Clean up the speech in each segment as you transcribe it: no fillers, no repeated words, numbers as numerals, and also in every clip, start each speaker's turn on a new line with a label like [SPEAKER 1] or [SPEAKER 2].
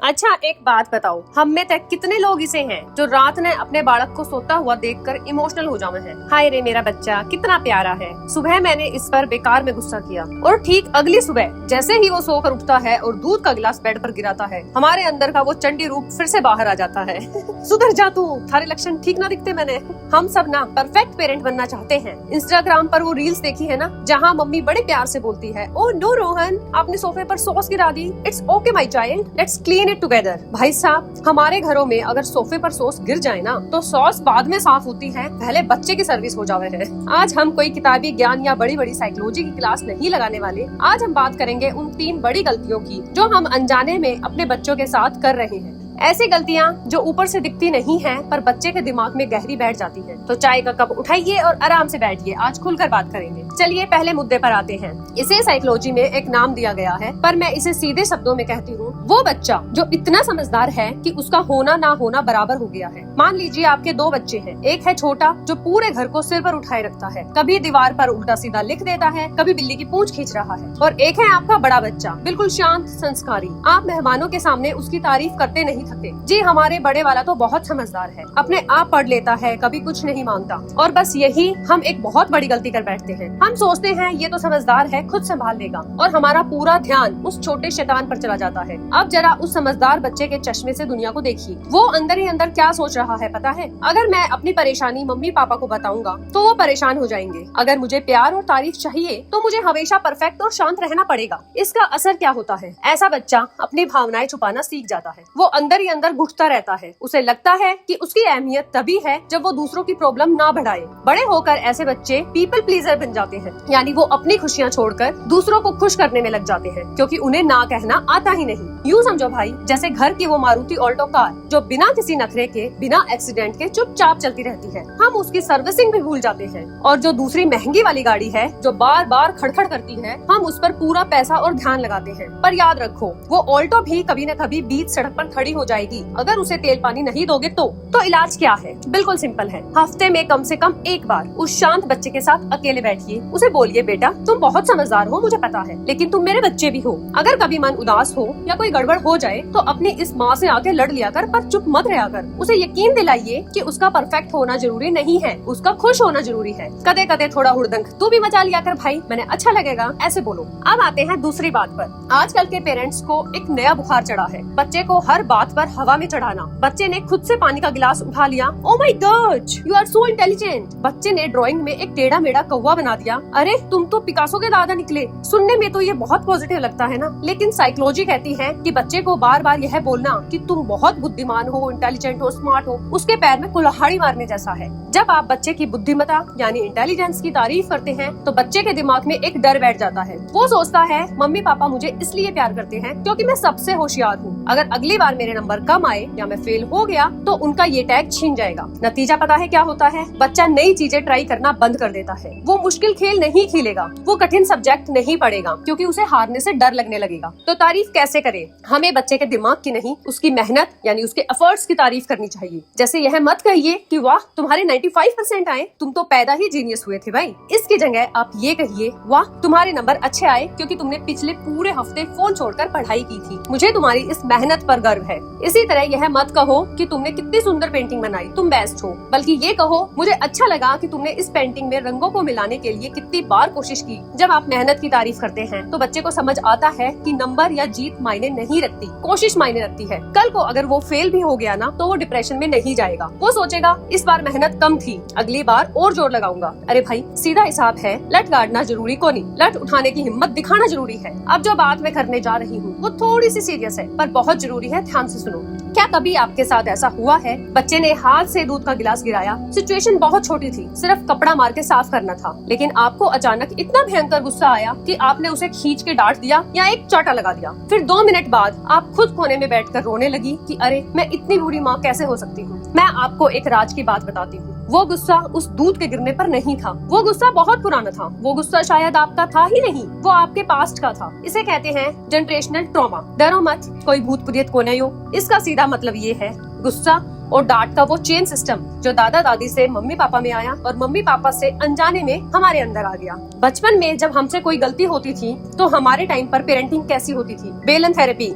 [SPEAKER 1] अच्छा एक बात बताओ, हम में तक कितने लोग ऐसे हैं जो रात ने अपने बालक को सोता हुआ देखकर इमोशनल हो जावे हैं। हाय रे मेरा बच्चा कितना प्यारा है। सुबह मैंने इस पर बेकार में गुस्सा किया और ठीक अगली सुबह जैसे ही वो सोकर उठता है और दूध का गिलास बेड पर गिराता है, हमारे अंदर का वो चंडी रूप फिर से बाहर आ जाता है। सुधर जा तू, थारे लक्षण ठीक ना दिखते मैंने। हम सब ना परफेक्ट पेरेंट बनना चाहते हैं। इंस्टाग्राम पर वो रील्स देखी है ना, जहाँ मम्मी बड़े प्यार से बोलती है, ओ नो रोहन आपने सोफे पर सॉस गिरा दी, it's okay my child, let's clean it together. भाई साहब, हमारे घरों में अगर सोफे पर सॉस गिर जाए ना तो सॉस बाद में साफ होती है, पहले बच्चे की सर्विस हो जावे है। आज हम कोई किताबी ज्ञान या बड़ी बड़ी साइकोलॉजी की क्लास नहीं लगाने वाले। आज हम बात करेंगे उन 3 बड़ी गलतियों की जो हम अनजाने में अपने बच्चों के साथ कर रहे हैं। ऐसी गलतियाँ जो ऊपर से दिखती नहीं हैं पर बच्चे के दिमाग में गहरी बैठ जाती हैं। तो चाय का कप उठाइए और आराम से बैठिए, आज खुलकर बात करेंगे। चलिए पहले मुद्दे पर आते हैं। इसे साइकोलॉजी में एक नाम दिया गया है, पर मैं इसे सीधे शब्दों में कहती हूँ, वो बच्चा जो इतना समझदार है कि उसका होना ना होना बराबर हो गया है। मान लीजिए आपके 2 बच्चे हैं। एक है छोटा जो पूरे घर को सिर पर उठाए रखता है, कभी दीवार पर उल्टा सीधा लिख देता है, कभी बिल्ली की पूंछ खींच रहा है। और एक है आपका बड़ा बच्चा, बिल्कुल शांत संस्कारी। आप मेहमानों के सामने उसकी तारीफ करते नहीं थकते। जी हमारे बड़े वाला तो बहुत समझदार है, अपने आप पढ़ लेता है, कभी कुछ नहीं मांगता। और बस यही हम एक बहुत बड़ी गलती कर बैठते हैं। हम सोचते हैं ये तो समझदार है, खुद संभाल लेगा, और हमारा पूरा ध्यान उस छोटे शैतान पर चला जाता है। अब जरा उस समझदार बच्चे के चश्मे से दुनिया को देखिए, वो अंदर ही अंदर क्या सोच रहा है पता है? अगर मैं अपनी परेशानी मम्मी पापा को बताऊंगा तो वो परेशान हो जाएंगे। अगर मुझे प्यार और तारीफ चाहिए तो मुझे हमेशा परफेक्ट और शांत रहना पड़ेगा। इसका असर क्या होता है? ऐसा बच्चा अपनी भावनाएं छुपाना सीख जाता है। वो अंदर ही अंदर घुटता रहता है। उसे लगता है कि उसकी अहमियत तभी है जब वो दूसरों की प्रॉब्लम ना बढ़ाए। बड़े होकर ऐसे बच्चे पीपल प्लीजर बन जाते हैं, यानी वो अपनी खुशियाँ छोड़कर दूसरों को खुश करने में लग जाते हैं, क्योंकि उन्हें ना कहना आता ही नहीं। यूँ समझो भाई, जैसे घर की वो मारुति ऑल्टो कार जो बिना किसी नखरे के, बिना एक्सीडेंट के चुपचाप चलती रहती है, हम उसकी सर्विसिंग भी भूल जाते हैं। और जो दूसरी महंगी वाली गाड़ी है जो बार बार खड़खड़ करती है, हम उस पर पूरा पैसा और ध्यान लगाते हैं। पर याद रखो, वो ऑल्टो भी कभी न कभी बीच सड़क पर खड़ी हो जाएगी। अगर उसे तेल पानी नहीं दोगे तो इलाज क्या है? बिल्कुल सिंपल है। हफ्ते में कम से कम एक बार उस शांत बच्चे के साथ अकेले बैठिए। उसे बोलिए, बेटा तुम बहुत समझदार हो, मुझे पता है, लेकिन तुम मेरे बच्चे भी हो। अगर कभी मन उदास हो या कोई गड़बड़ हो जाए तो अपनी इस माँ से आके लड़ लिया कर, पर चुप मत रहा कर। उसे यकीन दिलाइए कि उसका परफेक्ट होना जरूरी नहीं है, उसका खुश होना जरूरी है। कदे कदे थोड़ा हुड़दंग तू भी मचा लिया कर भाई, मैंने अच्छा लगेगा, ऐसे बोलो। अब आते हैं दूसरी बात पर। आजकल के पेरेंट्स को एक नया बुखार चढ़ा है, बच्चे को हर बात पर हवा में चढ़ाना। बच्चे ने खुद से पानी का गिलास उठा लिया, oh my god you are so intelligent. बच्चे ने ड्राइंग में एक टेढ़ा मेढ़ा कौवा बना दिया, अरे तुम तो पिकासो के दादा निकले। सुनने में तो ये बहुत पॉजिटिव लगता है ना, लेकिन साइकोलॉजी कहती है कि बच्चे को बार बार यह बोलना कि तुम बहुत बुद्धिमान हो, इंटेलिजेंट हो, स्मार्ट हो, उसके पैर में कुल्हाड़ी मारने जैसा है। जब आप बच्चे की बुद्धिमत्ता यानी इंटेलिजेंस की तारीफ करते हैं तो बच्चे के दिमाग में एक डर बैठ जाता है। वो सोचता है मम्मी पापा मुझे इसलिए प्यार करते हैं क्योंकि मैं सबसे होशियार हूँ। अगर अगली बार मेरे नंबर कम आए या मैं फेल हो गया तो उनका ये टैग छीन जाएगा। नतीजा पता है क्या होता है? बच्चा नई चीजें ट्राई करना बंद कर देता है। वो मुश्किल खेल नहीं खेलेगा, वो कठिन सब्जेक्ट नहीं पढ़ेगा, क्योंकि उसे हारने से डर लगने लगेगा। तो तारीफ कैसे करे? हमें बच्चे के दिमाग की नहीं, उसकी मेहनत यानी उसके एफर्ट्स की तारीफ करनी चाहिए। जैसे यह मत कहिए कि वाह तुम्हारे 95% आए, तुम तो पैदा ही जीनियस हुए थे भाई। इसकी जगह आप ये कहिए, वाह तुम्हारे नंबर अच्छे आए क्योंकि तुमने पिछले पूरे हफ्ते फोन छोड़कर पढ़ाई की थी, मुझे तुम्हारी इस मेहनत पर गर्व है। इसी तरह यह मत कहो कि तुमने कितनी सुंदर पेंटिंग बनाई, तुम बेस्ट हो, बल्कि ये कहो मुझे अच्छा लगा कि तुमने इस पेंटिंग में रंगों को मिलाने के लिए कितनी बार कोशिश की। जब आप मेहनत की तारीफ करते हैं तो बच्चे को समझ आता है कि नंबर या जीत मायने नहीं रखती, कोशिश मायने रखती है। कल को अगर वो फेल भी हो गया ना तो वो डिप्रेशन में नहीं जाएगा। वो सोचेगा इस बार मेहनत कम थी, अगली बार और जोर लगाऊंगा। अरे भाई सीधा हिसाब है, लट गाड़ना जरूरी को नहीं, लट उठाने की हिम्मत दिखाना जरूरी है। अब जो बात मैं करने जा रही हूँ वो थोड़ी सी सीरियस है पर बहुत जरूरी है, ध्यान से सुनो। क्या कभी आपके साथ ऐसा हुआ है? बच्चे ने हाथ से दूध का गिलास गिराया, सिचुएशन बहुत छोटी थी, सिर्फ कपड़ा मार के साफ करना था, लेकिन आपको अचानक इतना भयंकर गुस्सा आया कि आपने उसे खींच के डांट दिया या एक चांटा लगा दिया। फिर 2 मिनट बाद आप खुद कोने में बैठकर रोने लगी कि अरे मैं इतनी बुरी माँ कैसे हो सकती हूँ। मैं आपको एक राज की बात बताती हूँ, वो गुस्सा उस दूध के गिरने पर नहीं था, वो गुस्सा बहुत पुराना था। वो गुस्सा शायद आपका था ही नहीं, वो आपके पास्ट का था। इसे कहते हैं जनरेशनल ट्रॉमा। डरो मत, कोई भूत प्रेत को नहीं हो। इसका सीधा मतलब ये है, गुस्सा और डांट का वो चेन सिस्टम जो दादा दादी से मम्मी पापा में आया और मम्मी पापा से अनजाने में हमारे अंदर आ गया। बचपन में जब हमसे कोई गलती होती थी तो हमारे टाइम पर पेरेंटिंग कैसी होती थी? बेलन थेरेपी,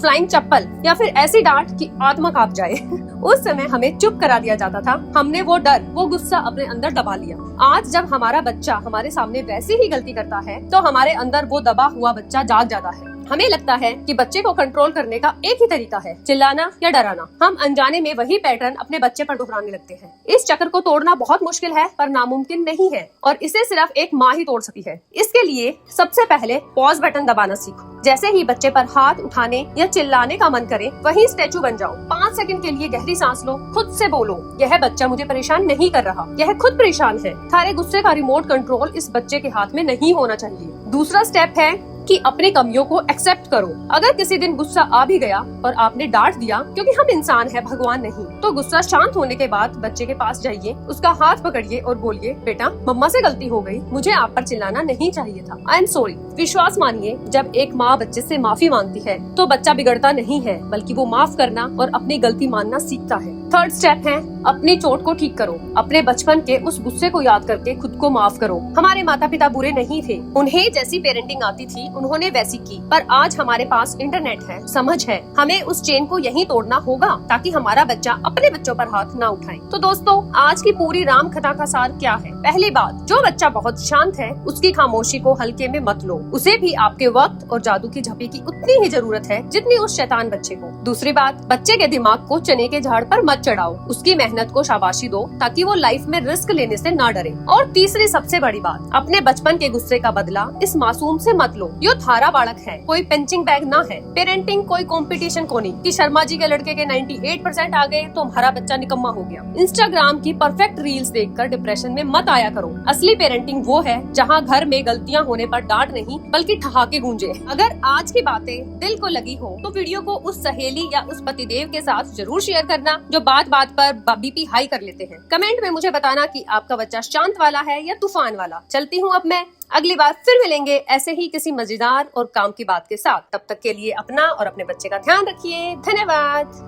[SPEAKER 1] फ्लाइंग चप्पल या फिर ऐसी डांट कि आत्मा कांप जाए। उस समय हमें चुप करा दिया जाता था। हमने वो डर, वो गुस्सा अपने अंदर दबा लिया। आज जब हमारा बच्चा हमारे सामने वैसी ही गलती करता है तो हमारे अंदर वो दबा हुआ बच्चा जाग जाता है। हमें लगता है कि बच्चे को कंट्रोल करने का एक ही तरीका है, चिल्लाना या डराना। हम अनजाने में वही पैटर्न अपने बच्चे पर दोहराने लगते हैं। इस चक्र को तोड़ना बहुत मुश्किल है पर नामुमकिन नहीं है और इसे सिर्फ एक माँ ही तोड़ सकती है। इसके लिए सबसे पहले पॉज बटन दबाना सीखो। जैसे ही बच्चे पर हाथ उठाने या चिल्लाने का मन करे वही स्टैचू बन जाओ। 5 सेकंड के लिए गहरी सांस लो, खुद से बोलो, यह बच्चा मुझे परेशान नहीं कर रहा, यह खुद परेशान है। सारे गुस्से का रिमोट कंट्रोल इस बच्चे के हाथ में नहीं होना चाहिए। दूसरा स्टेप है कि अपनी कमियों को एक्सेप्ट करो। अगर किसी दिन गुस्सा आ भी गया और आपने डांट दिया, क्योंकि हम इंसान हैं, भगवान नहीं, तो गुस्सा शांत होने के बाद बच्चे के पास जाइए, उसका हाथ पकड़िए और बोलिए, बेटा मम्मा से गलती हो गई, मुझे आप पर चिल्लाना नहीं चाहिए था, आई एम सॉरी। विश्वास मानिए, जब एक माँ बच्चे से माफी मांगती है तो बच्चा बिगड़ता नहीं है, बल्कि वो माफ करना और अपनी गलती मानना सीखता है। थर्ड स्टेप है अपनी चोट को ठीक करो। अपने बचपन के उस गुस्से को याद करके खुद को माफ करो। हमारे माता पिता बुरे नहीं थे, उन्हें जैसी पेरेंटिंग आती थी उन्होंने वैसी की, पर आज हमारे पास इंटरनेट है, समझ है, हमें उस चेन को यहीं तोड़ना होगा ताकि हमारा बच्चा अपने बच्चों पर हाथ ना उठाए। तो दोस्तों, आज की पूरी राम कथा का सार क्या है? पहली बात, जो बच्चा बहुत शांत है उसकी खामोशी को हल्के में मत लो, उसे भी आपके वक्त और जादू की झपी की उतनी ही जरूरत है जितनी उस शैतान बच्चे को। दूसरी बात, बच्चे के दिमाग को चने के झाड़ पर मत चढ़ाओ, उसकी मेहनत को शाबाशी दो ताकि वो लाइफ में रिस्क लेने से ना डरे। और तीसरी सबसे बड़ी बात, अपने बचपन के गुस्से का बदला इस मासूम से मत लो। यो थारा बालक है, कोई पंचिंग बैग ना है। पेरेंटिंग कोई कंपटीशन को नहीं कि शर्मा जी के लड़के के 98% आ गए तो हमारा बच्चा निकम्मा हो गया। इंस्टाग्राम की परफेक्ट रील्स देखकर डिप्रेशन में मत आया करो। असली पेरेंटिंग वो है जहाँ घर में गलतियाँ होने पर डांट नहीं बल्कि ठहाके गूंजे। अगर आज की बातें दिल को लगी हो तो वीडियो को उस सहेली या उस पतिदेव के साथ जरूर शेयर करना जो बात बात पर बीपी हाई कर लेते हैं। कमेंट में मुझे बताना कि आपका बच्चा शांत वाला है या तूफान वाला। चलती हूँ अब मैं, अगली बार फिर मिलेंगे ऐसे ही किसी मजेदार और काम की बात के साथ। तब तक के लिए अपना और अपने बच्चे का ध्यान रखिए। धन्यवाद।